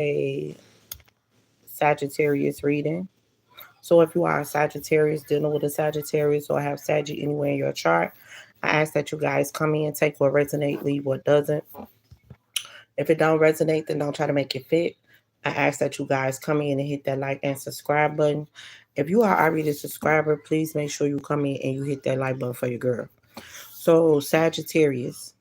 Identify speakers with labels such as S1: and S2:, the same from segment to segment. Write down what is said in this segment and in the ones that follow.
S1: a Sagittarius reading. So if you are a Sagittarius dealing with a Sagittarius or have Sagittarius anywhere in your chart, I ask that you guys come in, take what resonates, leave what doesn't. If it don't resonate, then don't try to make it fit. I ask that you guys come in and hit that like and subscribe button. If you are already a subscriber, please make sure you come in and you hit that like button for your girl. So Sagittarius,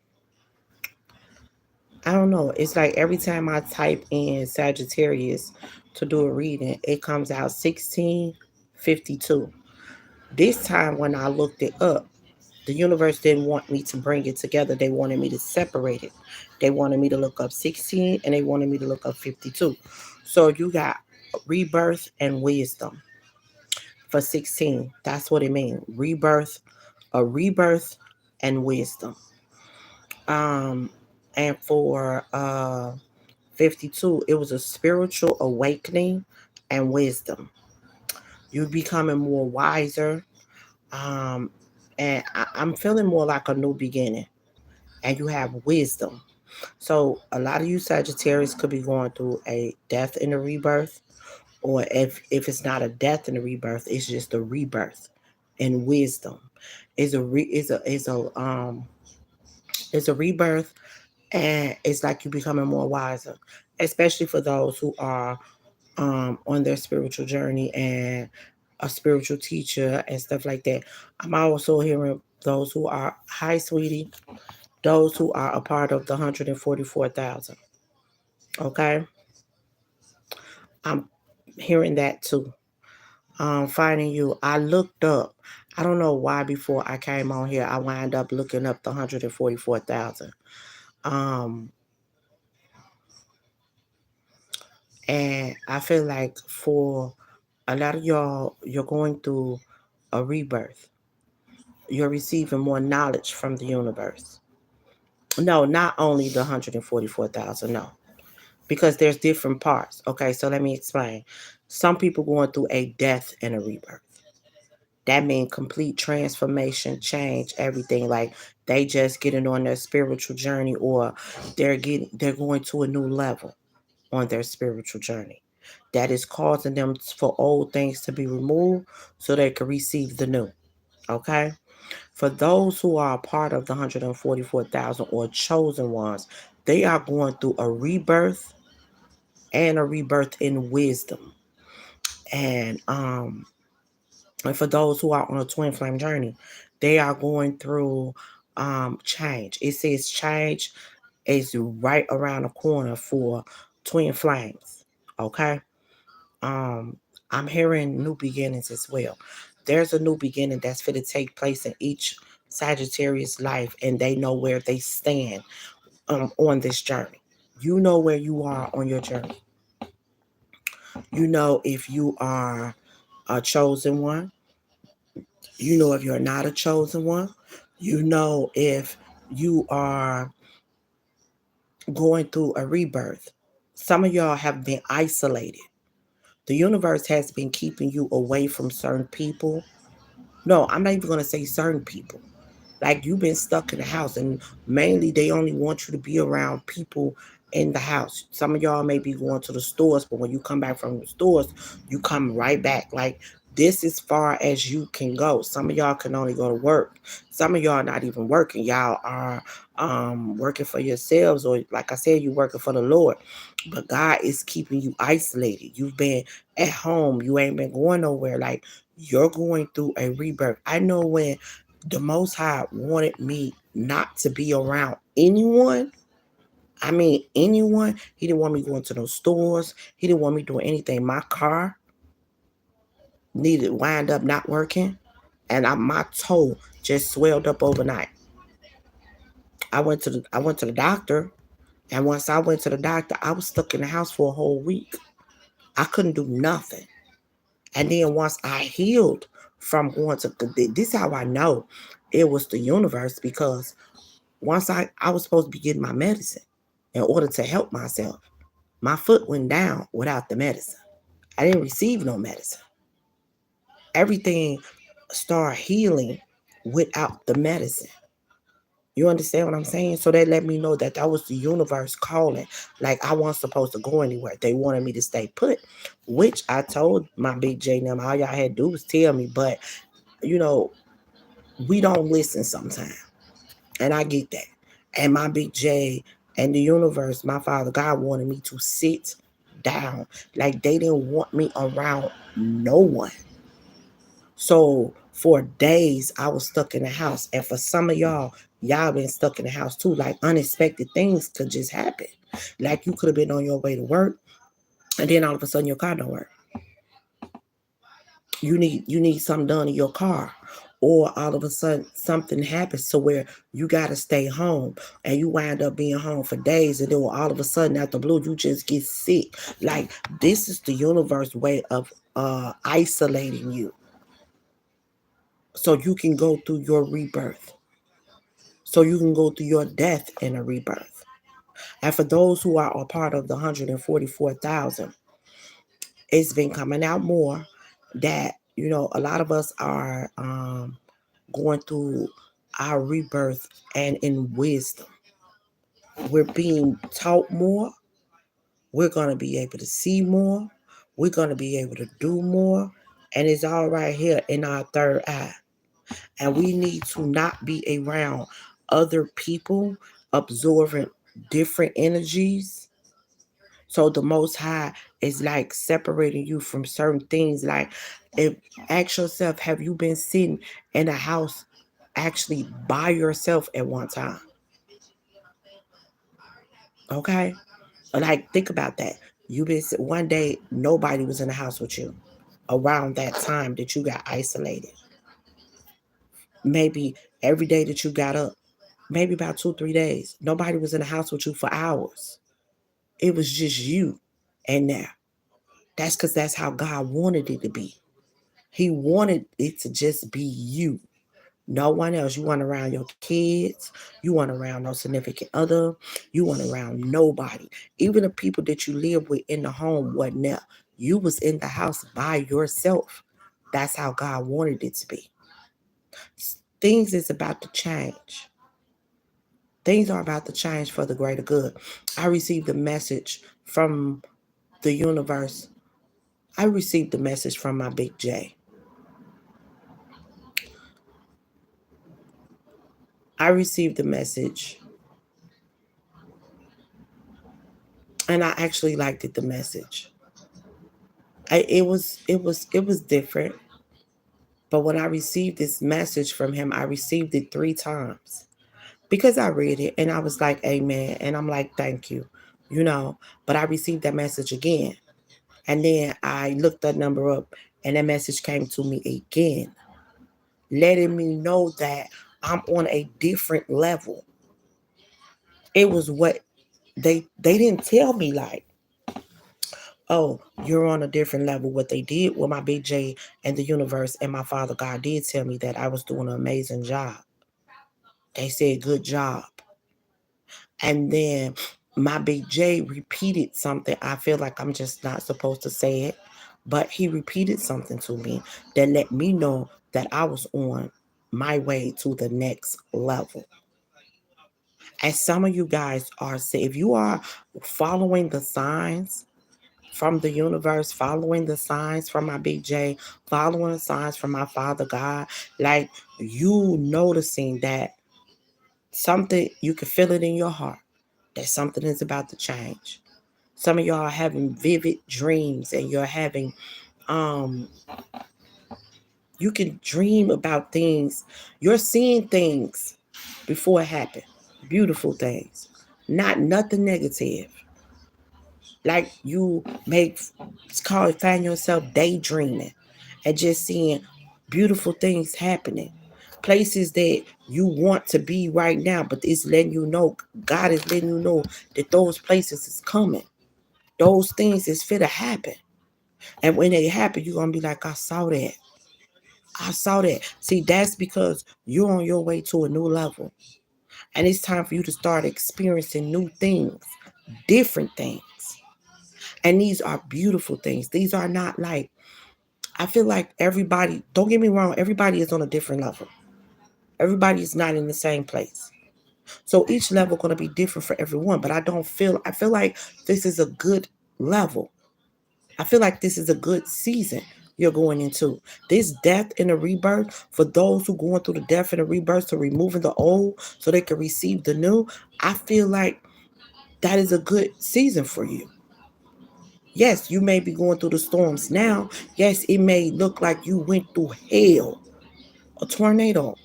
S1: I don't know. It's like every time I type in Sagittarius to do a reading, it comes out 1652. This time when I looked it up, the universe didn't want me to bring it together. They wanted me to separate it. They wanted me to look up 16 and they wanted me to look up 52. So you got rebirth and wisdom for 16. That's what it means. Rebirth, a rebirth and wisdom. Um and for 52, it was a spiritual awakening and wisdom. You becoming more wiser. Um and I'm feeling more like a new beginning. And you have wisdom. So a lot of you Sagittarius could be going through a death in a rebirth, or if it's not a death in a rebirth, it's just a rebirth and wisdom. Is a re, is a rebirth, and it's like you becoming more wiser, especially for those who are on their spiritual journey and a spiritual teacher and stuff like that. I'm also hearing those who are hi sweetie, those who are a part of the 144,000. Okay, I'm hearing that too. Finding you. I looked up. I don't know why before I came on here, I wound up looking up the 144,000. Um, and I feel like for a lot of y'all, you're going through a rebirth. You're receiving more knowledge from the universe. No, not only the 144,000. No, because there's different parts. Okay, so let me explain. Some people going through a death and a rebirth. That means complete transformation, change, everything. Like they just getting on their spiritual journey, or they're going to a new level on their spiritual journey. That is causing them for old things to be removed so they can receive the new. Okay? For those who are a part of the 144,000 or chosen ones, they are going through a rebirth and a rebirth in wisdom. And for those who are on a twin flame journey, they are going through change. It says change is right around the corner for twin flames. Okay. Um, I'm hearing new beginnings as well. There's a new beginning that's going to take place in each Sagittarius life, and they know where they stand on this journey. You know where you are on your journey. You know if you are a chosen one. You know if you're not a chosen one. You know if you are going through a rebirth. Some of y'all have been isolated. The universe has been keeping you away from certain people. No, I'm not even going to say certain people. Like you've been stuck in the house, and mainly they only want you to be around people in the house. Some of y'all may be going to the stores, but when you come back from the stores, you come right back. Like this is far as you can go. Some of y'all can only go to work. Some of y'all not even working. Y'all are working for yourselves, or like I said, you working for the Lord. But God is keeping you isolated. You've been at home. You ain't been going nowhere. Like you're going through a rebirth. I know when the Most High wanted me not to be around anyone. I mean, anyone. He didn't want me going to those stores. He didn't want me doing anything. My car needed wind up not working, and my toe just swelled up overnight. I went to the doctor, and once I went to the doctor, I was stuck in the house for a whole week. I couldn't do nothing. And then once I healed from going to this, is how I know it was the universe, because once I was supposed to be getting my medicine in order to help myself. My foot went down without the medicine. I didn't receive no medicine. Everything started healing without the medicine. You understand what I'm saying? So that let me know that that was the universe calling. Like I wasn't supposed to go anywhere. They wanted me to stay put, which I told my big J and them, all y'all had to do was tell me. But, you know, we don't listen sometimes. And I get that. And my big J and the universe, my father God wanted me to sit down. Like they didn't want me around no one. So for days I was stuck in the house. And for some of y'all been stuck in the house too. Like unexpected things could just happen. Like you could have been on your way to work and then all of a sudden your car don't work. You need something done in your car. Or all of a sudden something happens to where you gotta stay home and you wind up being home for days and then all of a sudden out the blue you just get sick. Like this is the universe way of isolating you so you can go through your rebirth, so you can go through your death and a rebirth. And for those who are a part of the 144,000, it's been coming out more that, a lot of us are going through our rebirth and in wisdom. We're being taught more. We're going to be able to see more. We're going to be able to do more. And it's all right here in our third eye. And we need to not be around other people absorbing different energies. So the most high is like separating you from certain things. Like if ask yourself, have you been sitting in a house actually by yourself at one time? Okay? Like think about that. You been one day nobody was in the house with you around that time that you got isolated. Maybe every day that you got up, maybe about 2, 3 days, nobody was in the house with you for hours. It was just you and there. That's because that's how God wanted it to be. He wanted it to just be you. No one else. You want around your kids. You want around no significant other. You want around nobody. Even the people that you live with in the home wasn't there. You was in the house by yourself. That's how God wanted it to be. Things is about to change. Things are about to change for the greater good. I received a message from the universe. I received a message from my big J. I received a message and I actually liked it, the message. It was different. But when I received this message from him, I received it 3 times because I read it and I was like, Amen. And I'm like, thank you, you know. But I received that message again. And then I looked that number up and that message came to me again, letting me know that I'm on a different level. It was what they didn't tell me like, oh, you're on a different level. What they did with my big J and the universe and my father God did tell me that I was doing an amazing job. They said good job. And then my big J repeated something. I feel like I'm just not supposed to say it, but he repeated something to me that let me know that I was on my way to the next level. And some of you guys are, say, if you are following the signs from the universe, following the signs from my big J, following the signs from my father God, like you noticing that something, you can feel it in your heart that something is about to change. Some of y'all are having vivid dreams and you're having, um, you can dream about things. You're seeing things before it happened. Beautiful things. Not nothing negative. Like you may find yourself daydreaming and just seeing beautiful things happening. Places that you want to be right now, but it's letting you know, God is letting you know that those places is coming. Those things is fit to happen. And when they happen, you're gonna be like, I saw that. I saw that. See, that's because you're on your way to a new level. And it's time for you to start experiencing new things, different things. And these are beautiful things. These are not like, I feel like don't get me wrong, everybody is on a different level. Everybody is not in the same place. So each level going to be different for everyone, but I feel like this is a good level. I feel like this is a good season you're going into. This death and the rebirth, for those who going through the death and the rebirth, to removing the old so they can receive the new, I feel like that is a good season for you. Yes, you may be going through the storms now. Yes, it may look like you went through hell, a tornado,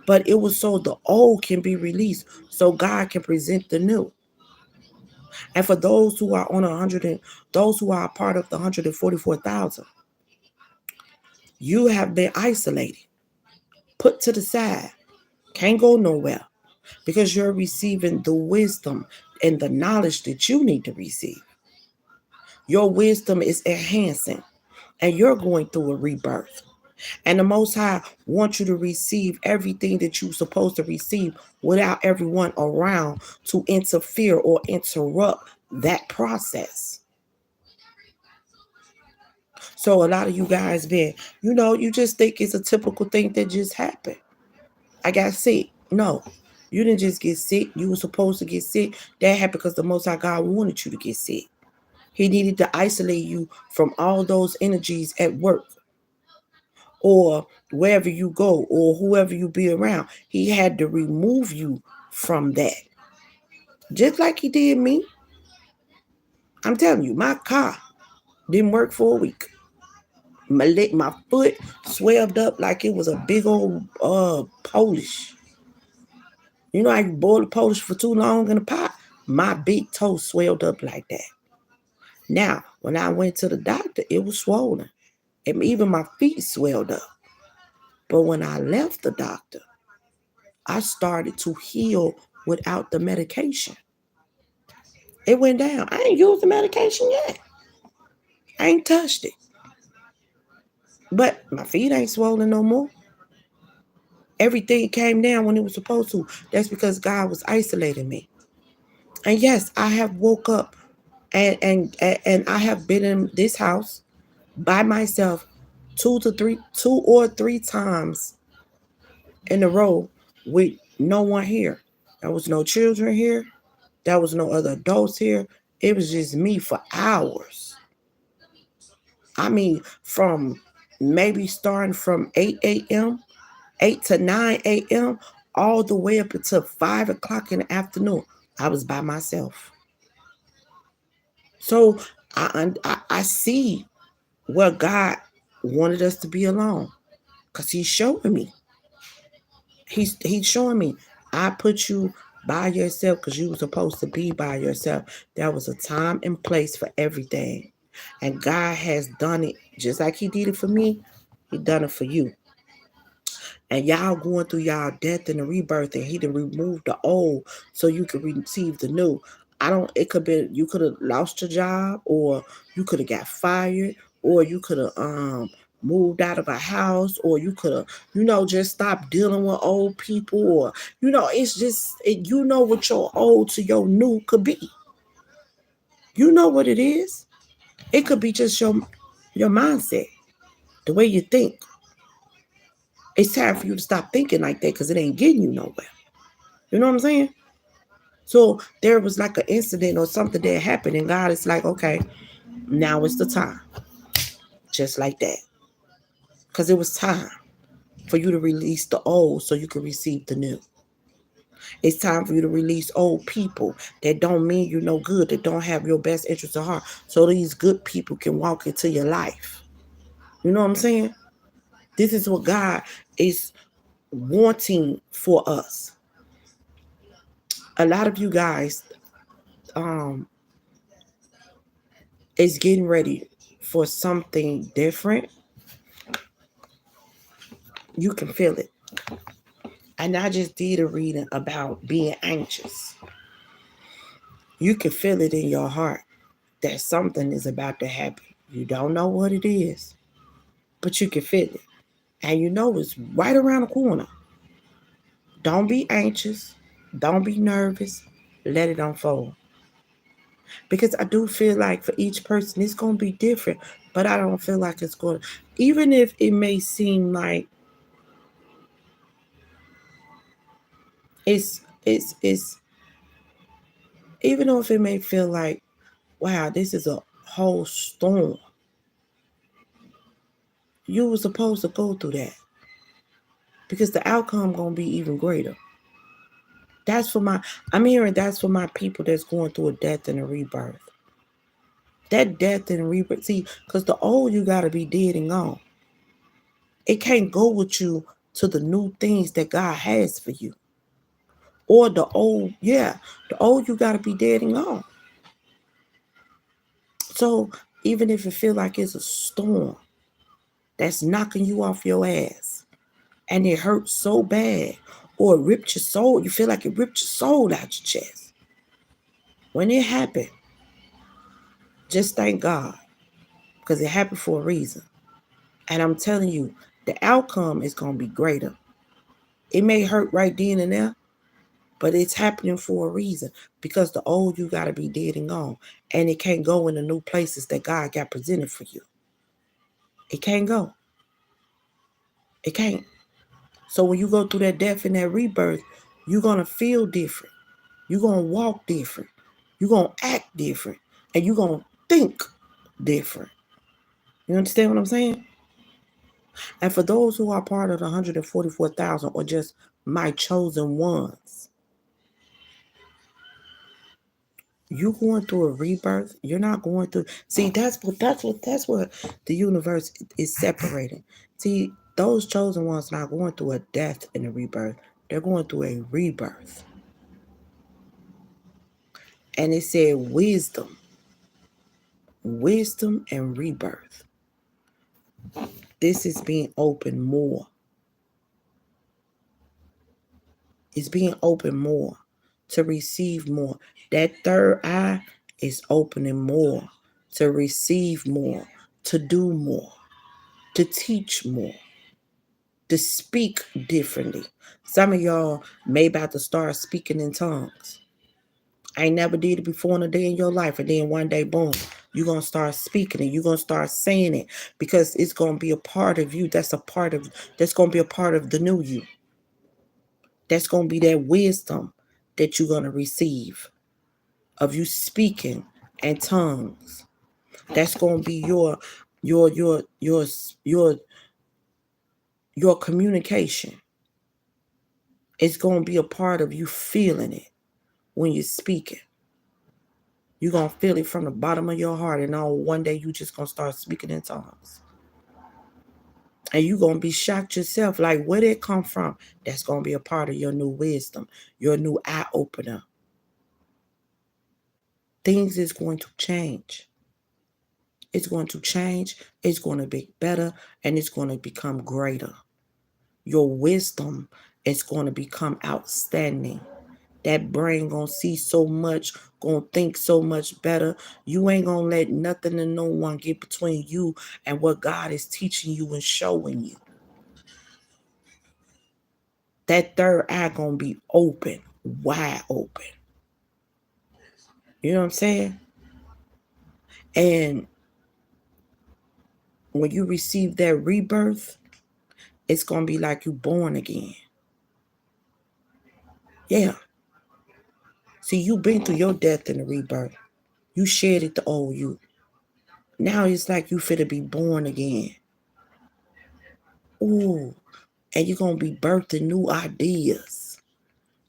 S1: but it was so the old can be released so God can present the new. And for those who are on 100 and those who are a part of the 144,000, you have been isolated, put to the side, can't go nowhere because you're receiving the wisdom and the knowledge that you need to receive. Your wisdom is enhancing and you're going through a rebirth. And the Most High wants you to receive everything that you're supposed to receive without everyone around to interfere or interrupt that process. So a lot of you guys been, you just think it's a typical thing that just happened. I got sick. No, you didn't just get sick. You were supposed to get sick. That happened because the Most High God wanted you to get sick. He needed to isolate you from all those energies at work or wherever you go or whoever you be around. He had to remove you from that. Just like he did me. I'm telling you, my car didn't work for a week. My foot swelled up like it was a big old Polish. You know, I boiled the Polish for too long in a pot. My big toe swelled up like that. Now, when I went to the doctor, it was swollen. And even my feet swelled up. But when I left the doctor, I started to heal without the medication. It went down. I ain't used the medication yet. I ain't touched it. But my feet ain't swollen no more. Everything came down when it was supposed to. That's because God was isolating me. And yes, I have woke up and I have been in this house by myself 2 or 3 times in a row with no one here. There was no children here. There was no other adults here. It was just me for hours. I mean, from maybe starting from 8 a.m., 8 to 9 a.m., all the way up until 5 o'clock in the afternoon. I was by myself. So I see where God wanted us to be alone because he's showing me. He's showing me. I put you by yourself because you were supposed to be by yourself. There was a time and place for everything. And God has done it just like he did it for me. He done it for you. And y'all going through y'all death and the rebirth, and he done removed the old so you could receive the new. I don't, it could be you could have lost your job, or you could have got fired, or you could have moved out of a house, or you could have, just stopped dealing with old people, or it's just what your old to your new could be. You know what it is. It could be just your mindset, the way you think. It's time for you to stop thinking like that because it ain't getting you nowhere. You know what I'm saying? So there was like an incident or something that happened, and God is like, okay, now it's the time. Just like that. Because it was time for you to release the old so you could receive the new. It's time for you to release old people that don't mean you no good, that don't have your best interest at heart. So these good people can walk into your life. You know what I'm saying? This is what God is wanting for us. A lot of you guys um is getting ready for something different. You can feel it. And I just did a reading about being anxious. You can feel it in your heart that something is about to happen. You don't know what it is, but you can feel it. And you know it's right around the corner. Don't be anxious. Don't be nervous. Let it unfold. Because I do feel like for each person, it's going to be different. But I don't feel like it's going to, even if it may seem like it's It's even though if it may feel like, wow, this is a whole storm, you were supposed to go through that because the outcome gonna be even greater. That's for my I'm hearing that's for my people that's going through a death and a rebirth. That death and rebirth, see, because the old you gotta be dead and gone. It can't go with you to the new things that God has for you. Or the old, yeah, the old you gotta be dead and gone. So even if it feel like it's a storm that's knocking you off your ass and it hurts so bad, or it ripped your soul, you feel like it ripped your soul out your chest. When it happened, just thank God because it happened for a reason. And I'm telling you, the outcome is gonna be greater. It may hurt right then and there, but it's happening for a reason because the old you gotta be dead and gone, and it can't go in the new places that God got presented for you. It can't go. It can't. So when you go through that death and that rebirth, you're gonna feel different. You're gonna walk different. You're gonna act different, and you're gonna think different. You understand what I'm saying? And for those who are part of the 144,000 or just my chosen ones, you going through a rebirth. You're not going through. See, that's what the universe is separating. See, those chosen ones not going through a death and a rebirth. They're going through a rebirth. And it said wisdom and rebirth. This is being open more. It's being open more to receive more. That third eye is opening more to receive more, to do more, to teach more, to speak differently. Some of y'all may about to start speaking in tongues. I ain't never did it before in a day in your life, and then one day, boom, you're gonna start speaking it. You're gonna start saying it because it's gonna be a part of you. That's gonna be a part of the new you. That's gonna be that wisdom that you're gonna receive of you speaking in tongues. That's gonna be your your your your your communication. It's gonna be a part of you feeling it when you're speaking. You're gonna feel it from the bottom of your heart, and all one day you just gonna start speaking in tongues. And you're gonna be shocked yourself, like where did it come from? That's gonna be a part of your new wisdom, your new eye opener. Things is going to change. It's going to change, it's going to be better, and it's going to become greater. Your wisdom is going to become outstanding. That brain gonna see so much, gonna think so much better. You ain't gonna let nothing and no one get between you and what God is teaching you and showing you. That third eye gonna be open, wide open. You know what I'm saying? And when you receive that rebirth, it's gonna be like you born again. Yeah. See, you been through your death and the rebirth. You shared it to old you. Now it's like you finna be born again. Ooh. And you're gonna be birthing new ideas.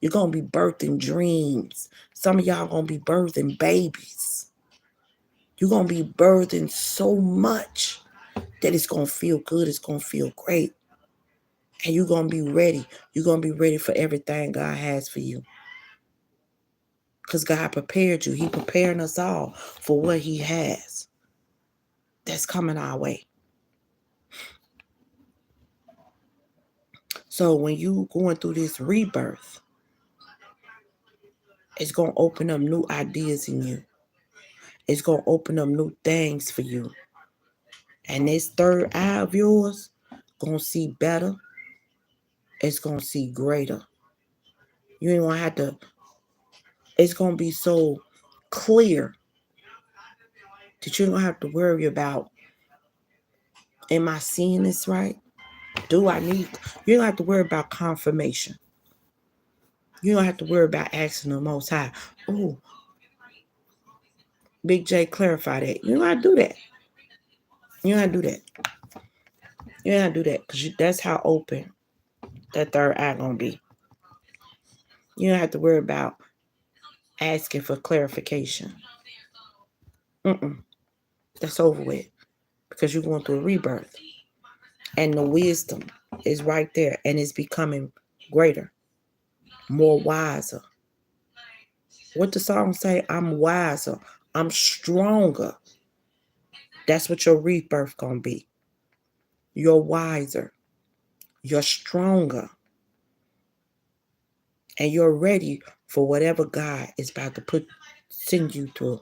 S1: You're gonna be birthing dreams. Some of y'all gonna be birthing babies. You're gonna be birthing so much that it's gonna feel good. It's gonna feel great. And you're gonna be ready. You're gonna be ready for everything God has for you. Because God prepared you. He preparing us all for what He has. That's coming our way. So when you going through this rebirth, it's gonna open up new ideas in you. It's gonna open up new things for you. And this third eye of yours gonna see better. It's gonna see greater. You ain't gonna have to. It's gonna be so clear that you don't have to worry about. Am I seeing this right? Do I need? You don't have to worry about confirmation. You don't have to worry about asking the Most High. Oh, Big J, clarify that. You don't have to do that. You don't have to do that. You don't have to do that because that's how open that third eye gonna be. You don't have to worry about asking for clarification. That's over with because you're going through a rebirth, and the wisdom is right there, and it's becoming greater, more wiser. What the song say? I'm wiser. I'm stronger. That's what your rebirth gonna be. You're wiser. You're stronger. And you're ready for whatever God is about to send you through.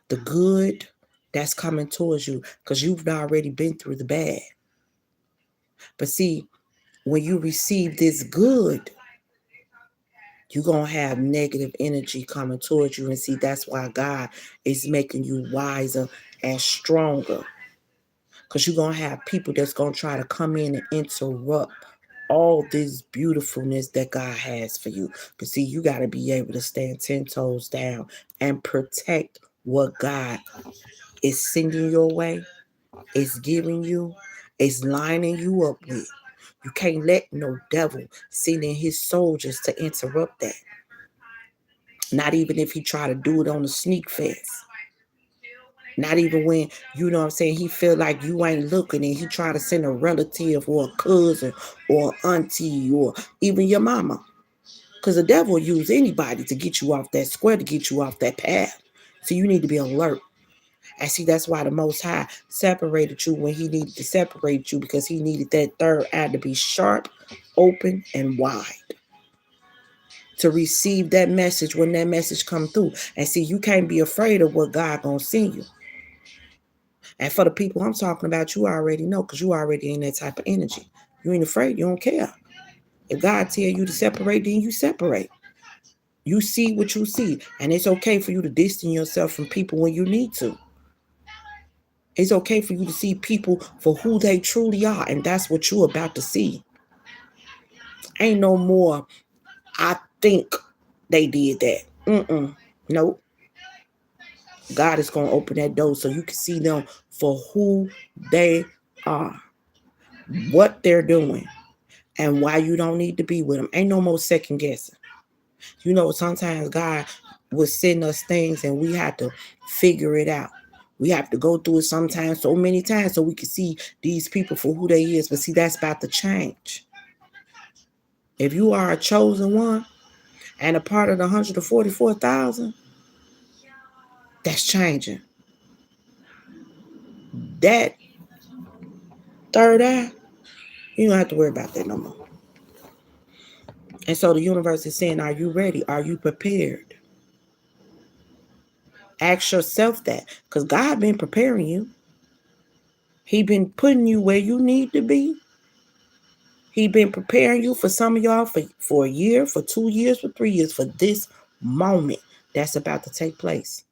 S1: The good that's coming towards you, because you've already been through the bad. But see, when you receive this good, you're going to have negative energy coming towards you. And see, that's why God is making you wiser and stronger. Because you're going to have people that's going to try to come in and interrupt all this beautifulness that God has for you. But see, you got to be able to stand 10 toes down and protect what God is sending your way, is giving you, is lining you up with. You can't let no devil send in his soldiers to interrupt that. Not even if he try to do it on a sneak fest. Not even when, you know what I'm saying, he feel like you ain't looking and he try to send a relative or a cousin or auntie or even your mama. Because the devil will use anybody to get you off that square, to get you off that path. So you need to be alert. And see, that's why the Most High separated you when he needed to separate you, because he needed that third eye to be sharp, open, and wide to receive that message when that message come through. And see, you can't be afraid of what God gonna send you. And for the people I'm talking about, you already know, because you already in that type of energy. You ain't afraid. You don't care. If God tell you to separate, then you separate. You see what you see. And it's okay for you to distance yourself from people when you need to. It's okay for you to see people for who they truly are. And that's what you're about to see. Ain't no more, I think they did that. Nope. God is going to open that door so you can see them for who they are, what they're doing, and why you don't need to be with them. Ain't no more second guessing. You know, sometimes God will send us things and we have to figure it out. We have to go through it sometimes, so many times, so we can see these people for who they is. But see, that's about to change. If you are a chosen one and a part of the 144,000, that's changing. That third eye, you don't have to worry about that no more. And so the universe is saying, are you ready? Are you prepared? Ask yourself that, because God been preparing you. He been putting you where you need to be. He been preparing you, for some of y'all, for a year, for 2 years, for 3 years, for this moment that's about to take place.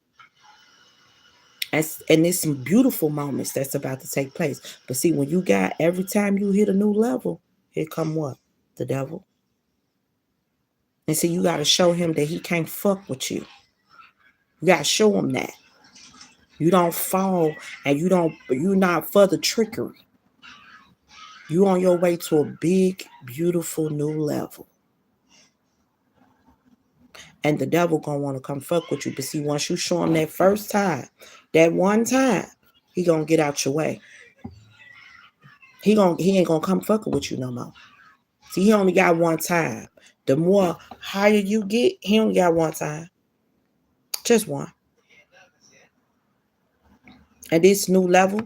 S1: And there's some beautiful moments that's about to take place. But see, when you got, every time you hit a new level, here come what? The devil. And see, you got to show him that he can't fuck with you. You got to show him that. You don't fall, and you're not for the trickery. You on your way to a big, beautiful new level. And the devil gonna want to come fuck with you. But see, once you show him that first time, that one time, he gonna get out your way. He ain't gonna come fucking with you no more. See, he only got one time. The more higher you get, he only got one time. Just one. And this new level,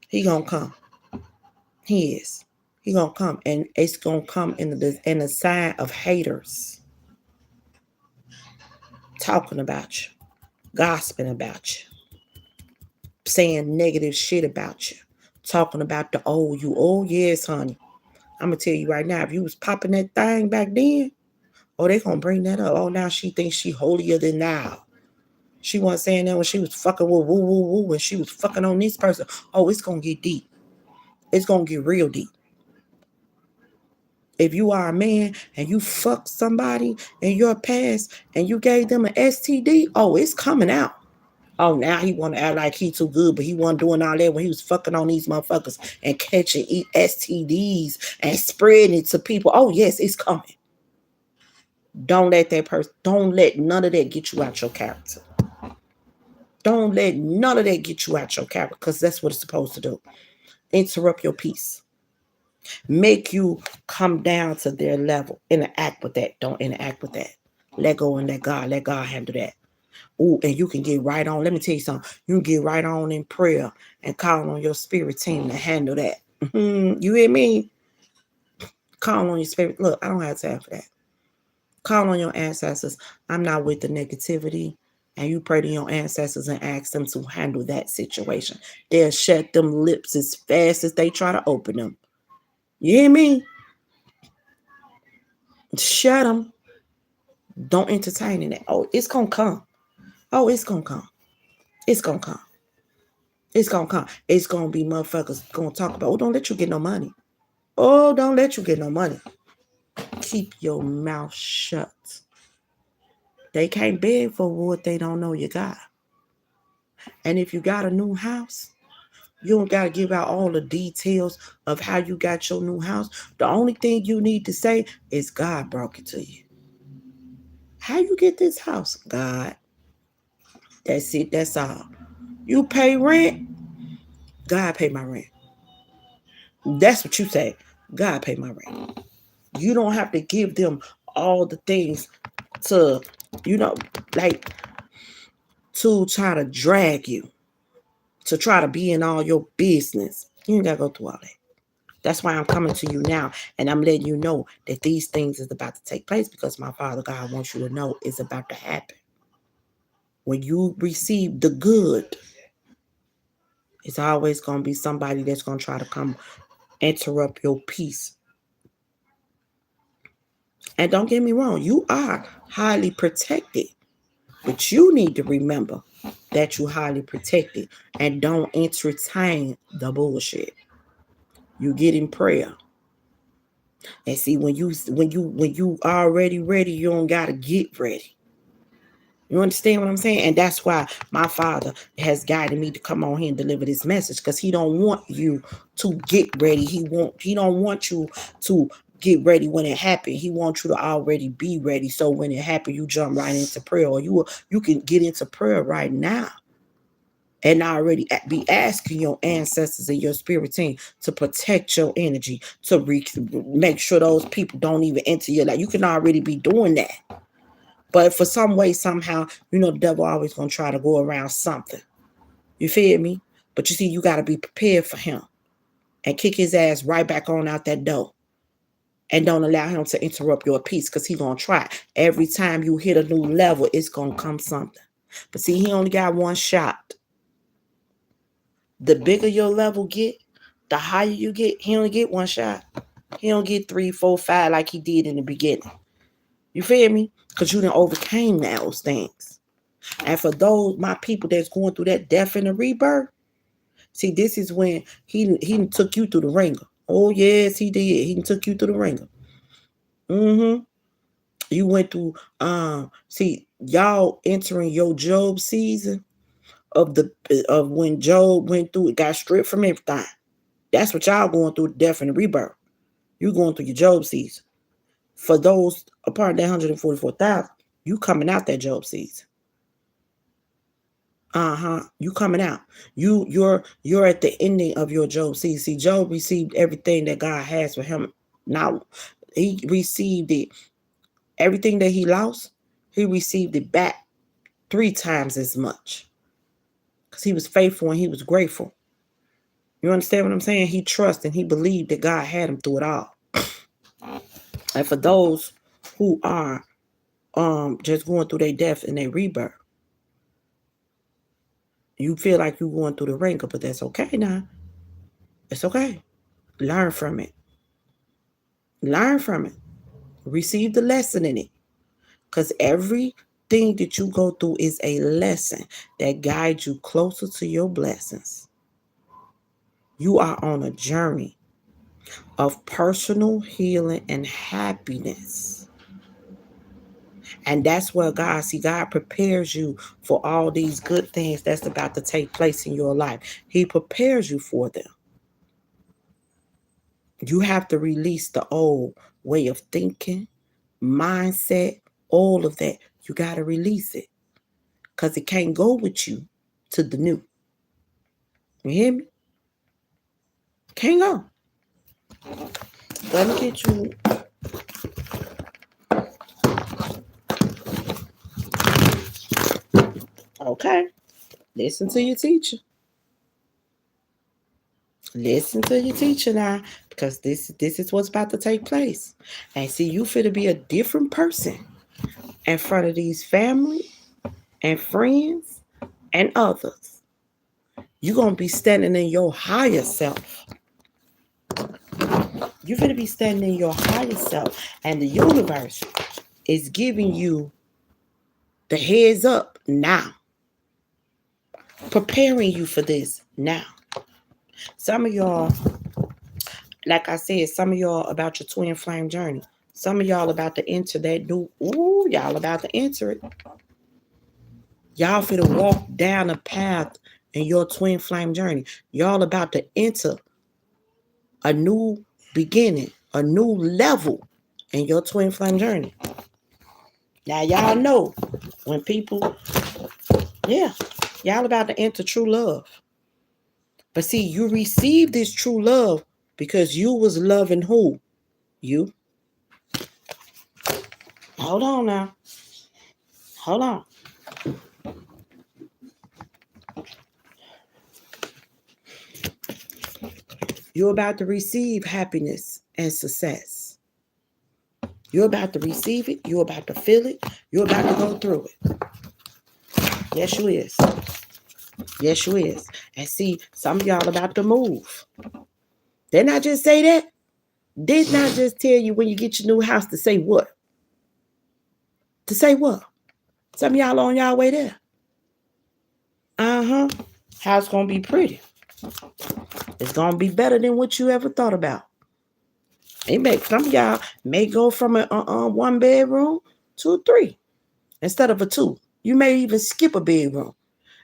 S1: he gonna come. He is. He gonna come, and it's gonna come in the sign of haters talking about you, gossiping about you, saying negative shit about you, talking about the old you. Oh yes, honey. I'm gonna tell you right now, if you was popping that thing back then, oh, they gonna bring that up. Oh, now she thinks she holier than thou. She wasn't saying that when she was fucking with woo woo woo, when she was fucking on this person. Oh, it's gonna get deep. It's gonna get real deep. If you are a man and you fucked somebody in your past and you gave them an STD, oh, it's coming out. Oh, now he want to act like he too good, but he wasn't doing all that when he was fucking on these motherfuckers and catching STDs and spreading it to people. Oh, yes, it's coming. Don't let that person, don't let none of that get you out your character. Don't let none of that get you out your character, because that's what it's supposed to do. Interrupt your peace. Make you come down to their level. Interact with that. Don't interact with that. Let go and let God. Let God handle that. Ooh, and you can get right on. Let me tell you something. You can get right on in prayer and call on your spirit team to handle that. You hear me? Call on your spirit. Look, I don't have time for that. Call on your ancestors. I'm not with the negativity. And you pray to your ancestors and ask them to handle that situation. They'll shut them lips as fast as they try to open them. You hear me? Shut them. Don't entertain it. Oh, it's gonna come. Oh, it's gonna come. It's gonna come. It's gonna come. It's gonna be motherfuckers gonna talk about. Oh, don't let you get no money. Oh, don't let you get no money. Keep your mouth shut. They can't beg for what they don't know you got. And if you got a new house, you don't gotta give out all the details of how you got your new house. The only thing you need to say is God brought it to you. How you get this house? God. That's it. That's all. You pay rent. God pay my rent. That's what you say. God pay my rent. You don't have to give them all the things to, you know, like to try to drag you, to try to be in all your business. You ain't gotta go through all that. That's why I'm coming to you now and I'm letting you know that these things is about to take place, because my Father God wants you to know it's about to happen. When you receive the good, it's always going to be somebody that's going to try to come interrupt your peace. And don't get me wrong, you are highly protected, but you need to remember that you're highly protected and don't entertain the bullshit. You get in prayer. And see, when you already ready, you don't gotta get ready. You understand what I'm saying? And that's why my Father has guided me to come on here and deliver this message, because he don't want you to get ready. He don't want you to get ready when it happens. He wants you to already be ready. So when it happens, you jump right into prayer, or you can get into prayer right now and already be asking your ancestors and your spirit team to protect your energy, to make sure those people don't even enter your life. You can already be doing that. But for some way, somehow, the devil always gonna try to go around something. You feel me? But you see, you gotta be prepared for him and kick his ass right back on out that door. And don't allow him to interrupt your peace, because he gonna try. Every time you hit a new level, it's gonna come something. But see, he only got one shot. The bigger your level get, the higher you get, he only get one shot. He don't get 3, 4, 5 like he did in the beginning. You feel me? Because you done overcame those things. And for those, my people that's going through that death and the rebirth, see, this is when he took you through the ringer. Oh, yes, he did. He took you through the ringer. You went through, see, y'all entering your Job season of when Job went through it, got stripped from everything. That's what y'all going through, death and the rebirth. You going through your Job season. For those a part of that 144,000, you coming out that Job season. You coming out. You're at the ending of your Job season. See, Job received everything that God has for him. Now he received it. Everything that he lost, he received it back 3 times as much. Because he was faithful and he was grateful. You understand what I'm saying? He trusted and he believed that God had him through it all. And for those who are just going through their death and their rebirth, you feel like you're going through the ringer, but that's okay now. It's okay. Learn from it. Learn from it. Receive the lesson in it. Because everything that you go through is a lesson that guides you closer to your blessings. You are on a journey. of personal healing and happiness. And that's where God prepares you for all these good things that's about to take place in your life. He prepares you for them. You have to release the old way of thinking, mindset, all of that. You got to release it because it can't go with you to the new. You hear me? Can't go. Let me get you. Okay. Listen to your teacher. Listen to your teacher now, because this is what's about to take place. And see, you fit to be a different person in front of these family and friends and others. You're gonna be standing in your higher self. You're gonna be standing in your higher self, and the universe is giving you the heads up now, preparing you for this now. Some of y'all, like I said, some of y'all about your twin flame journey. Some of y'all about to enter that new. Ooh, y'all about to enter it. Y'all finna walk down a path in your twin flame journey. Y'all about to enter a new beginning, a new level in your twin flame journey. Now y'all know when people, yeah, y'all about to enter true love. But see, you received this true love because you was loving who? You. Hold on now. Hold on. You're about to receive happiness and success. You're about to receive it. You're about to feel it. You're about to go through it. Yes, you is. Yes, you is. And see, some of y'all about to move. Didn't I just say that? Did not just tell you when you get your new house to say what? To say what? Some of y'all on y'all way there. Uh-huh. House gonna be pretty. It's gonna be better than what you ever thought about. It may some of y'all may go from a one bedroom to a three instead of a two. You may even skip a bedroom.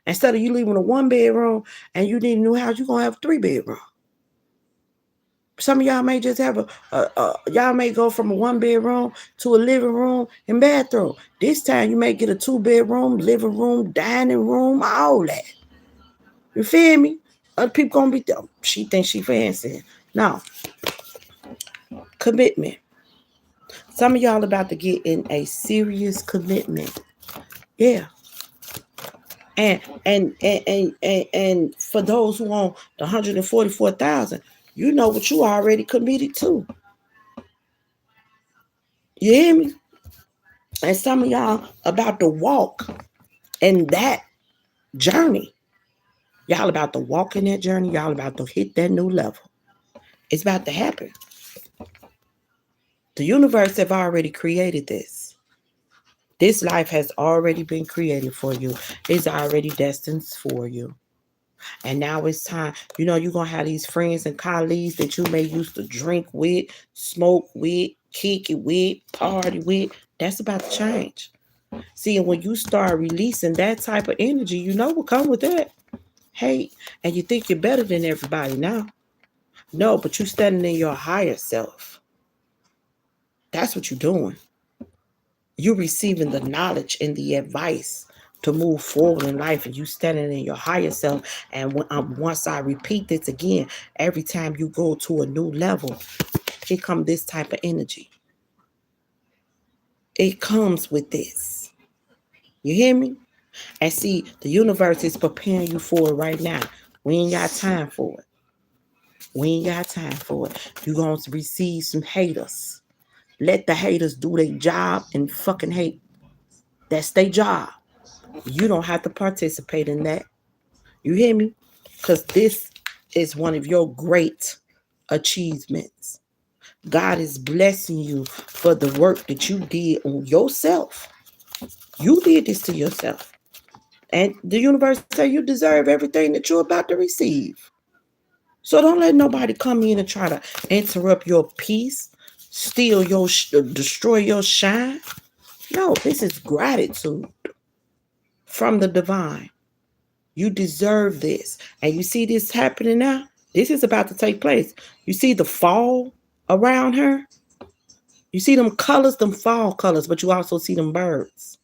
S1: Instead of you leaving a one bedroom and you need a new house, you're gonna have a three bedroom. Some of y'all may just have y'all may go from a one bedroom to a living room and bathroom. This time you may get a two bedroom, living room, dining room, all that. You feel me? Other people gonna be, she thinks she fancy. No. Commitment. Some of y'all about to get in a serious commitment. Yeah. And for those who want the 144,000, you know what you already committed to. You hear me? And some of y'all about to walk in that journey. Y'all about to walk in that journey. Y'all about to hit that new level. It's about to happen. The universe have already created this. This life has already been created for you. It's already destined for you. And now it's time. You know, you're going to have these friends and colleagues that you may used to drink with, smoke with, kick it with, party with. That's about to change. See, and when you start releasing that type of energy, you know what come with that? Hate. And you think you're better than everybody now. No, but you're standing in your higher self. That's what you're doing. You're receiving the knowledge and the advice to move forward in life, and you standing in your higher self. And once I repeat this again, every time you go to a new level, here come this type of energy. It comes with this. You hear me? And see, the universe is preparing you for it right now. We ain't got time for it. We ain't got time for it. You're going to receive some haters. Let the haters do their job and fucking hate. That's their job. You don't have to participate in that. You hear me? Because this is one of your great achievements. God is blessing you for the work that you did on yourself. You did this to yourself. And the universe says you deserve everything that you're about to receive. So don't let nobody come in and try to interrupt your peace, steal your, destroy your shine. No, this is gratitude from the divine. You deserve this. And you see this happening now? This is about to take place. You see the fall around her? You see them colors, them fall colors, but you also see them birds.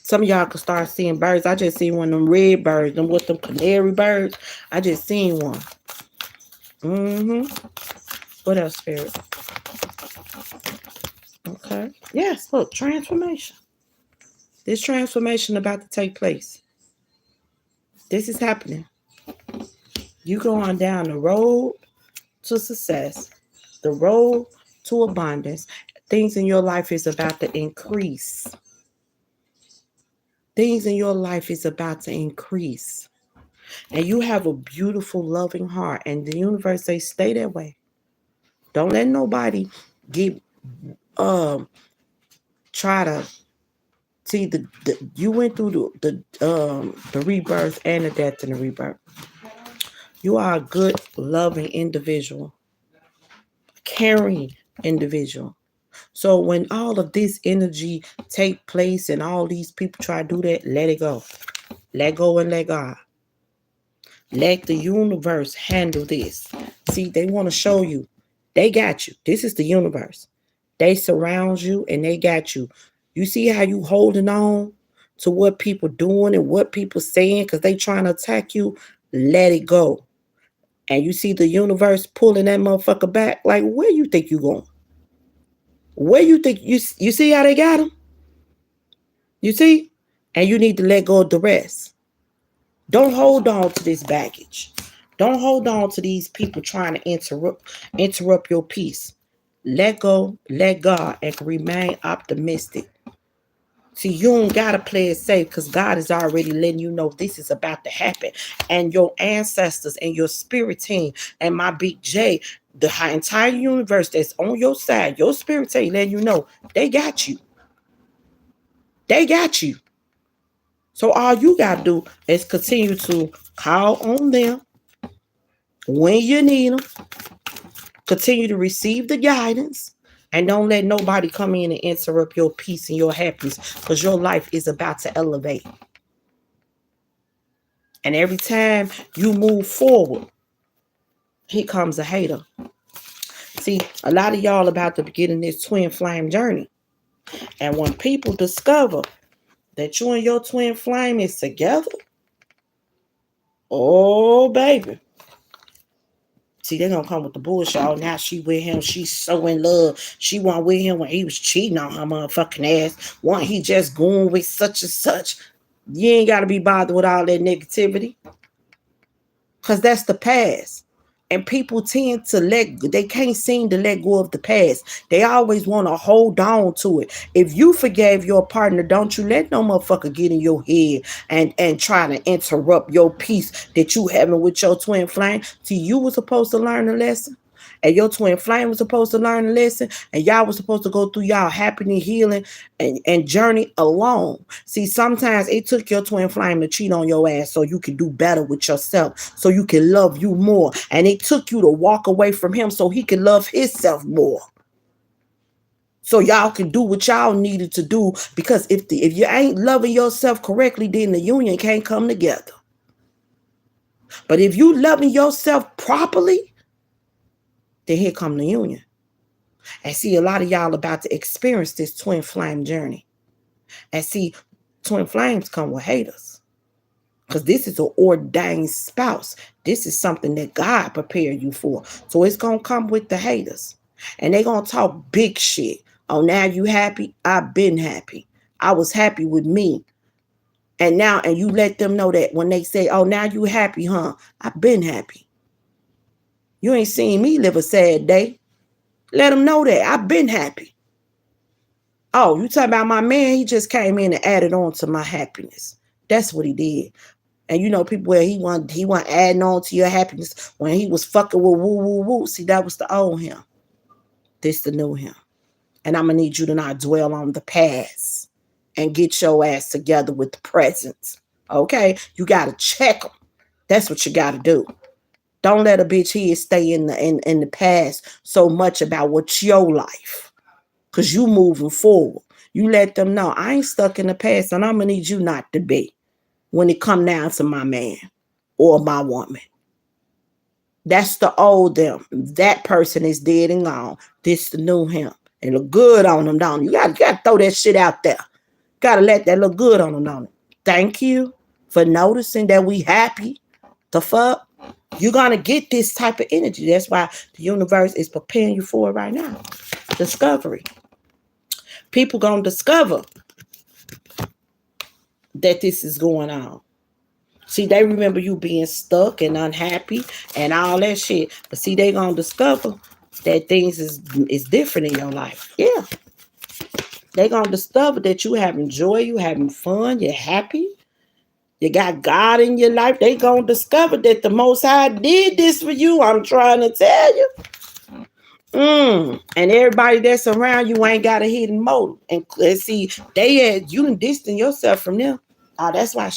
S1: Some of y'all can start seeing birds. I just seen one of them red birds, them with them canary birds. I just seen one. Mm-hmm. What else, Spirit? Okay. Yes, look, transformation. This transformation about to take place. This is happening. You go on down the road to success, the road to abundance. Things in your life is about to increase. Things in your life is about to increase. And you have a beautiful, loving heart. And the universe say, stay that way. Don't let nobody get try to see the you went through the rebirth and the death and the rebirth. You are a good, loving individual, caring individual. So when all of this energy take place and all these people try to do that, let it go. Let go and let God. Let the universe handle this. See, they want to show you. They got you. This is the universe. They surround you and they got you. You see how you holding on to what people doing and what people saying because they trying to attack you? Let it go. And you see the universe pulling that motherfucker back. Like, where you think you going? Where you think you see how they got him? You see? And you need to let go of the rest. Don't hold on to this baggage. Don't hold on to these people trying to interrupt your peace. Let go, let God, and remain optimistic. See, you don't gotta play it safe because God is already letting you know this is about to happen. And your ancestors and your spirit team and my big J, the entire universe that's on your side, your spirit team letting you know they got you. They got you. So all you gotta do is continue to call on them when you need them. Continue to receive the guidance. And don't let nobody come in and interrupt your peace and your happiness because your life is about to elevate. And every time you move forward, here comes a hater. See, a lot of y'all about to begin in this twin flame journey. And when people discover that you and your twin flame is together, oh, baby. See, they're gonna come with the bullshit. Oh, now she with him. She's so in love. She wasn't with him when he was cheating on her motherfucking ass. One, he just going with such and such. You ain't gotta be bothered with all that negativity. Cause that's the past. And people tend to they can't seem to let go of the past. They always want to hold on to it. If you forgave your partner, don't you let no motherfucker get in your head and try to interrupt your peace that you having with your twin flame. See, you were supposed to learn a lesson. And your twin flame was supposed to learn a lesson, and y'all was supposed to go through y'all happiness, healing, and journey alone. See, sometimes it took your twin flame to cheat on your ass so you can do better with yourself, so you can love you more. And it took you to walk away from him so he can love himself more. So y'all can do what y'all needed to do, because if you ain't loving yourself correctly, then the union can't come together. But if you loving yourself properly, then here come the union. And see, a lot of y'all about to experience this twin flame journey. And see, twin flames come with haters. Because this is an ordained spouse. This is something that God prepared you for. So it's going to come with the haters. And they're going to talk big shit. Oh, now you happy? I've been happy. I was happy with me. And you let them know that when they say, oh, now you happy, huh? I've been happy. You ain't seen me live a sad day. Let them know that I've been happy. Oh, you talking about my man? He just came in and added on to my happiness. That's what he did. And you know, people where he wasn't adding on to your happiness when he was fucking with woo woo woo. See, that was the old him. This the new him. And I'm gonna need you to not dwell on the past and get your ass together with the present. Okay, you gotta check them. That's what you gotta do. Don't let a bitch head stay in the past so much about what's your life. Cause you moving forward. You let them know I ain't stuck in the past and I'm gonna need you not to be when it come down to my man or my woman. That's the old them. That person is dead and gone. This the new him. And look good on them, don't you? You gotta throw that shit out there. Gotta let that look good on them, don't it? Thank you for noticing that we happy. The fuck? You're gonna get this type of energy. That's why the universe is preparing you for it right now. Discovery. People gonna discover that this is going on. See, they remember you being stuck and unhappy and all that shit. But see, they gonna discover that things is different in your life. Yeah. They gonna discover that you having joy, you having fun, you're happy. You got God in your life. They gonna discover that the Most High did this for you. I'm trying to tell you. And everybody that's around you ain't got a hidden motive. And see, you done distance yourself from them. Oh, that's what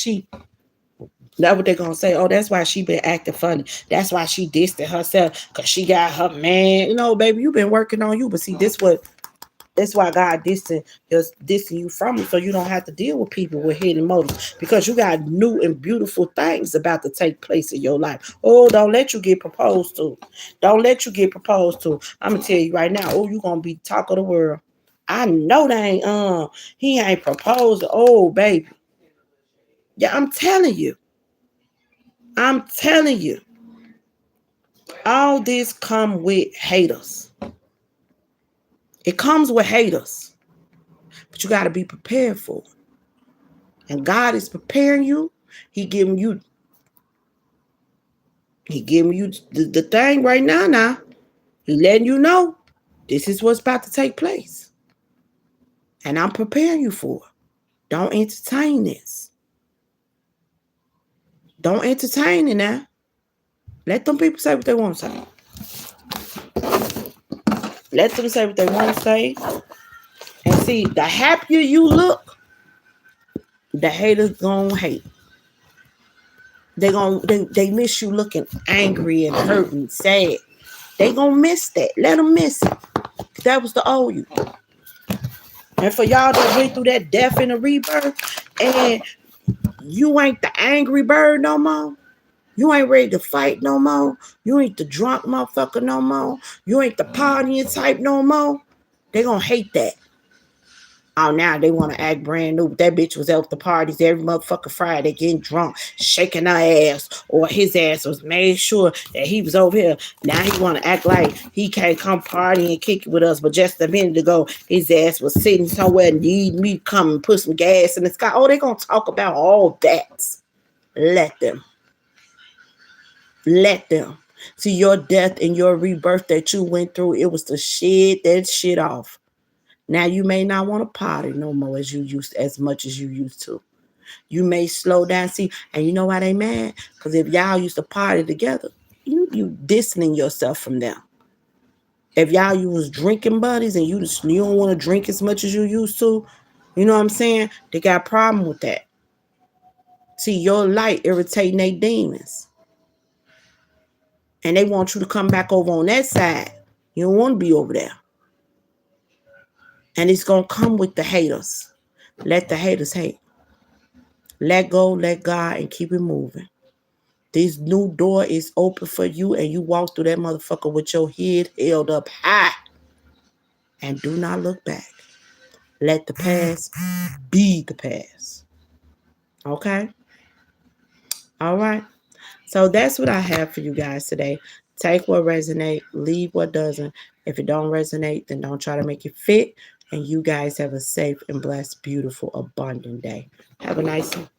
S1: they're gonna say. Oh, that's why she been acting funny. That's why she distant herself. Cause she got her man. You know, baby, you been working on you. But see, that's why God dissing you from it, so you don't have to deal with people with hidden motives, because you got new and beautiful things about to take place in your life. Oh, don't let you get proposed to. Don't let you get proposed to. I'm gonna tell you right now. Oh, you gonna be talk of the world. I know they ain't. He ain't proposed. Oh, baby. Yeah, I'm telling you. I'm telling you. All this come with haters. It comes with haters. But you got to be prepared for it. And God is preparing you. He giving you the thing right now. He letting you know this is what's about to take place. And I'm preparing you for it. Don't entertain this. Don't entertain it now. Let them people say what they want to say. Let them say what they want to say. And see, the happier you look, the haters gonna hate. They miss you looking angry and hurt and sad. They gonna miss that. Let them miss it. That was the old you. And for y'all that went through that death and a rebirth, and you ain't the angry bird no more. You ain't ready to fight no more. You ain't the drunk motherfucker no more. You ain't the partying type no more. They gonna hate that. Oh, now they want to act brand new. That bitch was at the parties every motherfucking Friday getting drunk, shaking her ass, or his ass was made sure that he was over here. Now he want to act like he can't come party and kick it with us, but just a minute ago, his ass was sitting somewhere and need me to come and put some gas in the sky. Oh, they going to talk about all that. Let them. Let them. See, your death and your rebirth that you went through, it was to shed that shit off. Now you may not want to party no more as much as you used to. You may slow down. See, and you know why they mad? Because if y'all used to party together, you distancing yourself from them. If y'all you was drinking buddies and you don't want to drink as much as you used to, you know what I'm saying? They got a problem with that. See, your light irritating their demons. And they want you to come back over on that side. You don't want to be over there. And it's going to come with the haters. Let the haters hate. Let go, let God, and keep it moving. This new door is open for you, and you walk through that motherfucker with your head held up high. And do not look back. Let the past be the past. Okay? All right. So that's what I have for you guys today. Take what resonates, leave what doesn't. If it don't resonate, then don't try to make it fit. And you guys have a safe and blessed, beautiful, abundant day. Have a nice one.